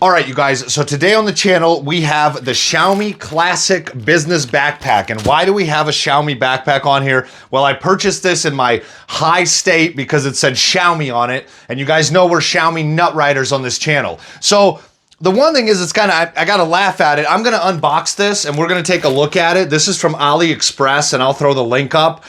All right, you guys, so today on the channel, we have the Xiaomi Classic Business Backpack. And why do we have a Xiaomi backpack on here? Well, I purchased this in my high state because it said Xiaomi on it. And you guys know we're Xiaomi nut riders on this channel. So the one thing is, it's kind of, I got to laugh at it. I'm going to unbox this and we're going to take a look at it. This is from AliExpress and I'll throw the link up.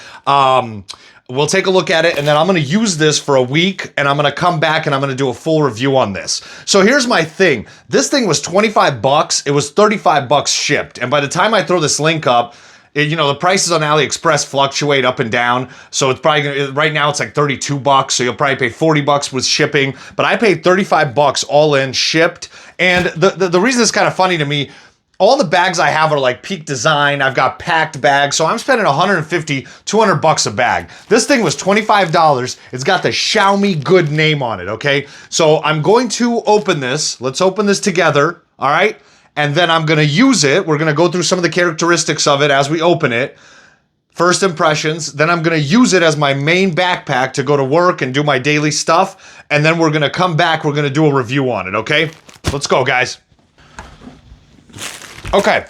We'll take a look at it and then I'm going to use this for a week and I'm going to come back and I'm going to do a full review on this. So here's my thing. This thing was 25 bucks. It was 35 bucks shipped. And by the time I throw this link up, the prices on AliExpress fluctuate up and down. So it's probably gonna, right now it's like 32 bucks. So you'll probably pay 40 bucks with shipping, but I paid 35 bucks all in shipped. And the reason it's kind of funny to me, all the bags I have are like Peak Design. I've got packed bags. So I'm spending 150, 200 bucks a bag. This thing was $25. It's got the Xiaomi good name on it, okay? So I'm going to open this. Let's open this together, all right? And then I'm gonna use it. We're gonna go through some of the characteristics of it as we open it. First impressions. Then I'm gonna use it as my main backpack to go to work and do my daily stuff. And then we're gonna come back, we're gonna do a review on it, okay? Let's go, guys. Okay,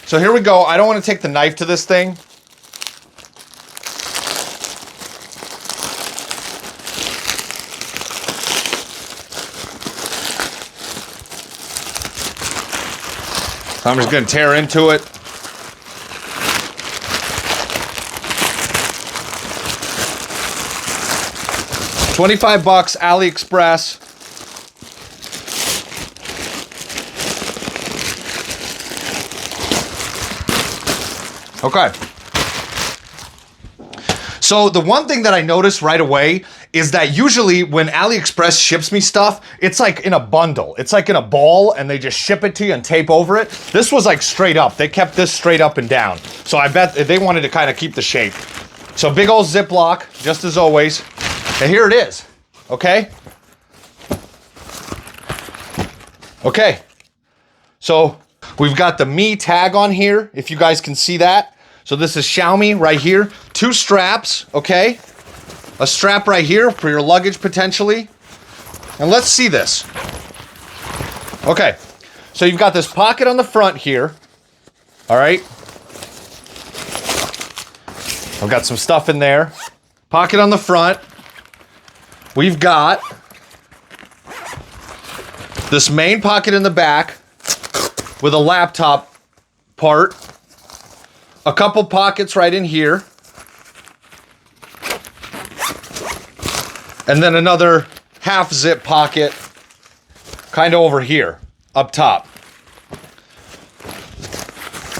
so here we go. I don't want to take the knife to this thing. I'm just going to tear into it. $25 bucks, AliExpress. Okay. So the one thing that I noticed right away is that usually when AliExpress ships me stuff, it's like in a bundle. It's like in a ball and they just ship it to you and tape over it. This was like straight up. They kept this straight up and down. So I bet they wanted to kind of keep the shape. So big old Ziploc, just as always. And here it is. Okay. Okay. So we've got the Me tag on here, if you guys can see that. So this is Xiaomi right here. 2 straps, okay? A strap right here for your luggage potentially. And let's see this. Okay, so you've got this pocket on the front here. All right. I've got some stuff in there. Pocket on the front. We've got this main pocket in the back with a laptop part, a couple pockets right in here, and then another half zip pocket kind of over here, up top.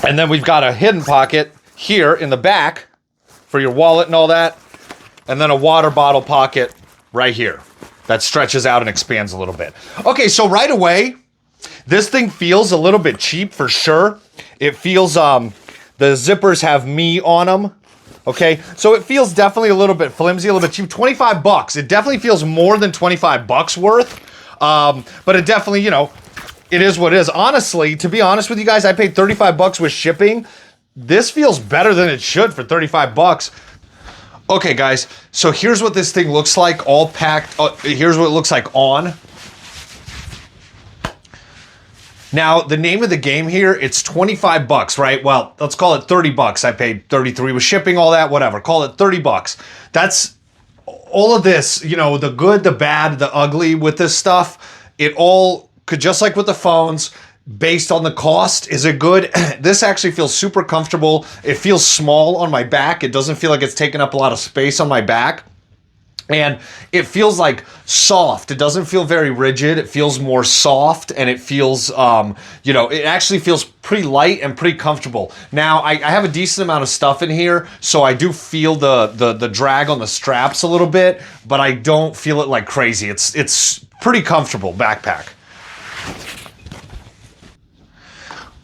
And then we've got a hidden pocket here in the back for your wallet and all that, and then a water bottle pocket right here that stretches out and expands a little bit. Okay, so right away, this thing feels a little bit cheap for sure. It feels, the zippers have Me on them. Okay, so it feels definitely a little bit flimsy, a little bit cheap. 25 bucks. It definitely feels more than 25 bucks worth. But it definitely, it is what it is. Honestly, to be honest with you guys, I paid 35 bucks with shipping. This feels better than it should for 35 bucks. Okay, guys, so here's what this thing looks like all packed. Here's what it looks like on. Now, the name of the game here, it's 25 bucks, right? Well, let's call it 30 bucks. I paid 33 with shipping, all that, whatever. Call it 30 bucks. That's all of this, the good, the bad, the ugly with this stuff. It all could, just like with the phones, based on the cost, is it good? This actually feels super comfortable. It feels small on my back. It doesn't feel like it's taking up a lot of space on my back. And it feels like soft. It doesn't feel very rigid. It feels more soft and it feels, it actually feels pretty light and pretty comfortable. Now, I have a decent amount of stuff in here, so I do feel the drag on the straps a little bit, but I don't feel it like crazy. It's pretty comfortable backpack.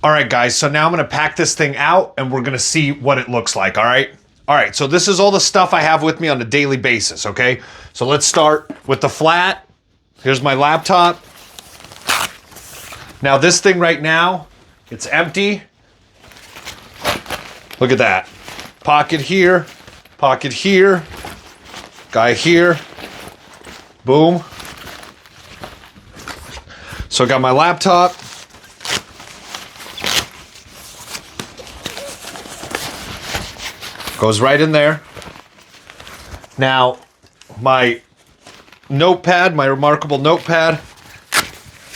All right, guys, so now I'm gonna pack this thing out and we're gonna see what it looks like, all right? All right, so this is all the stuff I have with me on a daily basis, okay? So let's start with the flat. Here's my laptop. Now this thing right now, it's empty. Look at that. Pocket here, guy here, boom. So I got my laptop. Goes right in there. Now, my notepad, my remarkable notepad,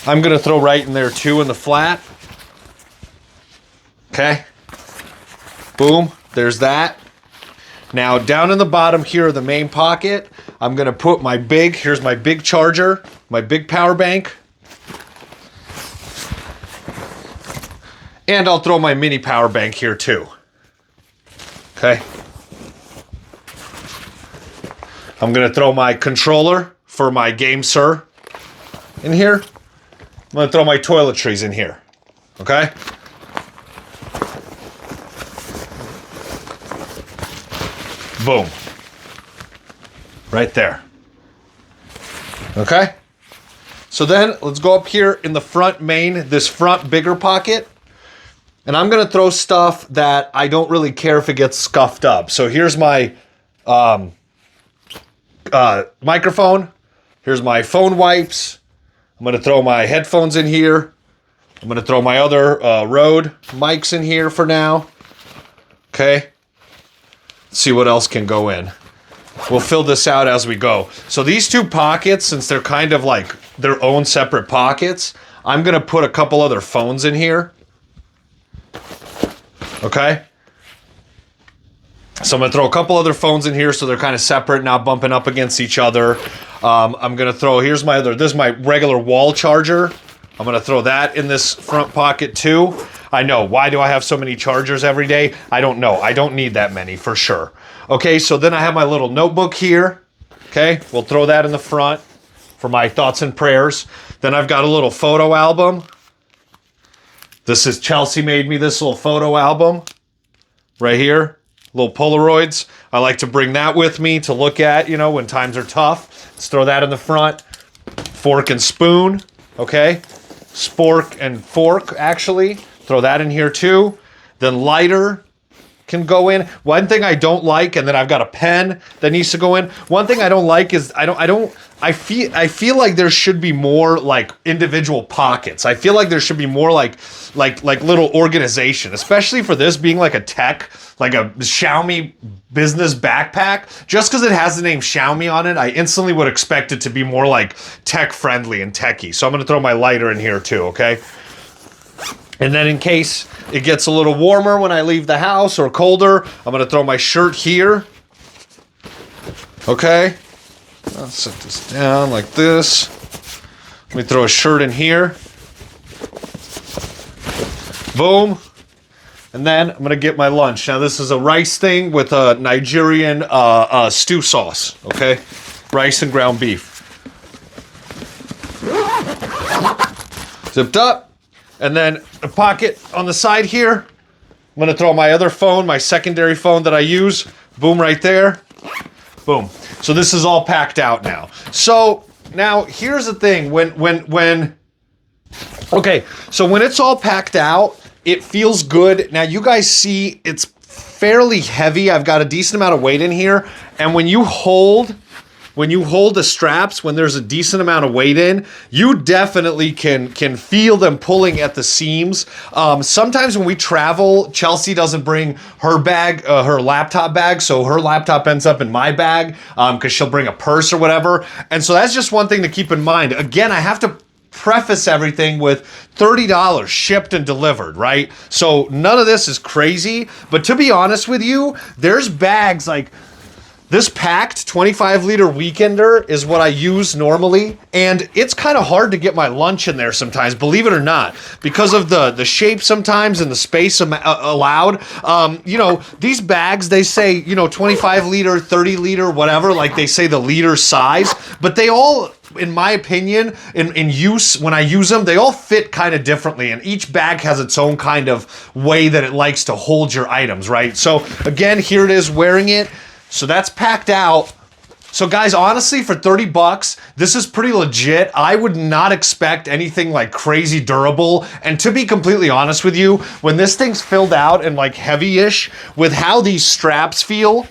I'm gonna throw right in there too in the flat. Okay. Boom, there's that. Now down in the bottom here of the main pocket, I'm gonna put my here's my big charger, my big power bank. And I'll throw my mini power bank here too. Okay. I'm gonna throw my controller for my Game Sir in here. I'm gonna throw my toiletries in here. Okay? Boom. Right there. Okay? So then let's go up here in the front this front bigger pocket. And I'm gonna throw stuff that I don't really care if it gets scuffed up. So here's my microphone. Here's my phone wipes. I'm gonna throw my headphones in here. I'm gonna throw my other Rode mics in here for now. Okay. Let's see what else can go in. We'll fill this out as we go. So these two pockets, since they're kind of like their own separate pockets, I'm gonna put a couple other phones in here. Okay. So I'm gonna throw a couple other phones in here so they're kind of separate, not bumping up against each other. I'm gonna throw, this is my regular wall charger. I'm gonna throw that in this front pocket too. I know, why do I have so many chargers every day? I don't know, I don't need that many for sure. Okay, so then I have my little notebook here. Okay, we'll throw that in the front for my thoughts and prayers. Then I've got a little photo album. This is Chelsea made me this little photo album right here. Little Polaroids. I like to bring that with me to look at, when times are tough. Let's throw that in the front. Fork and spoon, okay? Spork and fork, actually. Throw that in here too. Then lighter can go in. One thing I don't like, and then I've got a pen that needs to go in. One thing I don't like is I feel like there should be more like individual pockets. I feel like there should be more like little organization, especially for this being like a tech, like a Xiaomi Business Backpack. Just because it has the name Xiaomi on it, I instantly would expect it to be more like tech friendly and techy. So I'm gonna throw my lighter in here too, okay? And then in case it gets a little warmer when I leave the house or colder, I'm gonna throw my shirt here. Okay. I'll set this down like this. Let me throw a shirt in here. Boom. And then I'm gonna get my lunch. Now this is a rice thing with a Nigerian stew sauce, okay? Rice and ground beef. Zipped up. And then a pocket on the side here. I'm gonna throw my other phone, my secondary phone that I use. Boom, right there. Boom. So this is all packed out now. So now here's the thing. Okay, so when it's all packed out, it feels good. Now you guys see it's fairly heavy. I've got a decent amount of weight in here. And when you hold the straps, when there's a decent amount of weight in, you definitely can feel them pulling at the seams. Sometimes when we travel, Chelsea doesn't bring her bag, her laptop bag, so her laptop ends up in my bag because she'll bring a purse or whatever. And so that's just one thing to keep in mind. Again, I have to preface everything with $30 shipped and delivered, right? So none of this is crazy, but to be honest with you, there's bags like this packed 25-liter Weekender is what I use normally, and it's kind of hard to get my lunch in there sometimes, believe it or not, because of the shape sometimes and the space allowed. These bags, they say, 25-liter, 30-liter, whatever, like they say the liter size, but they all, in my opinion, in use, when I use them, they all fit kind of differently, and each bag has its own kind of way that it likes to hold your items, right? So again, here it is wearing it. So that's packed out. So guys, honestly, for 30 bucks, this is pretty legit. I would not expect anything like crazy durable. And to be completely honest with you, when this thing's filled out and like heavy-ish, with how these straps feel,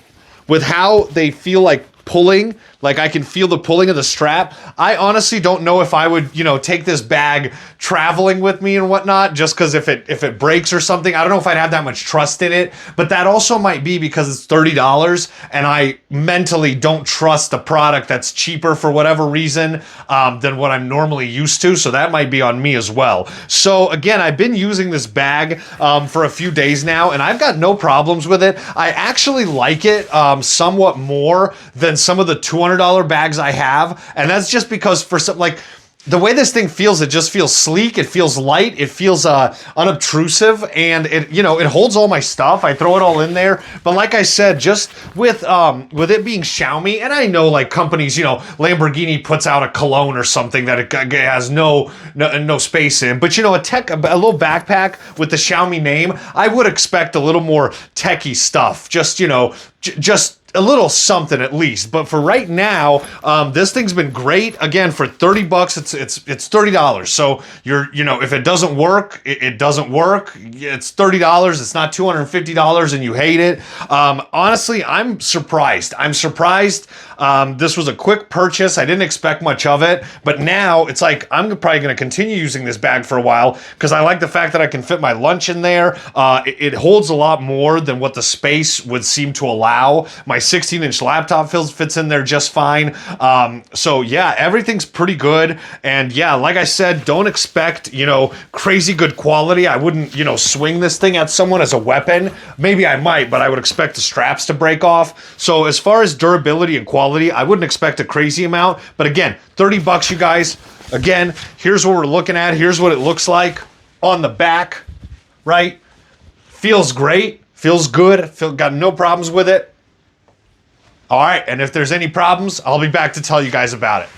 with how they feel like pulling, Like I can feel the pulling of the strap. I honestly don't know if I would, you know, take this bag traveling with me and whatnot, just because if it breaks or something, I don't know if I'd have that much trust in it. But that also might be because it's $30 and I mentally don't trust the product that's cheaper for whatever reason than what I'm normally used to. So that might be on me as well. So again, I've been using this bag for a few days now and I've got no problems with it. I actually like it somewhat more than some of the $200 bags I have, and that's just because for some, like, the way this thing feels, it just feels sleek, it feels light, it feels unobtrusive, and it, you know, it holds all my stuff. I throw it all in there. But like I said, just with it being Xiaomi, and I know like companies, you know, Lamborghini puts out a cologne or something that it has no space in. But you know, a little backpack with the Xiaomi name, I would expect a little more techie stuff. Just, you know, just a little something at least. But for right now, this thing's been great. Again, for 30 bucks, it's $30. So you know, if it doesn't work, it doesn't work. It's $30. It's not $250 and you hate it. Honestly, I'm surprised. This was a quick purchase. I didn't expect much of it, but now it's like, I'm probably going to continue using this bag for a while because I like the fact that I can fit my lunch in there. It holds a lot more than what the space would seem to allow. My 16-inch laptop fits in there just fine. So yeah, everything's pretty good. And yeah, like I said, don't expect, you know, crazy good quality. I wouldn't, you know, swing this thing at someone as a weapon. Maybe I might, but I would expect the straps to break off. So as far as durability and quality, I wouldn't expect a crazy amount. But again, 30 bucks, you guys. Again, here's what we're looking at. Here's what it looks like on the back, right? Feels great. Feels good. Got no problems with it. All right, and if there's any problems, I'll be back to tell you guys about it.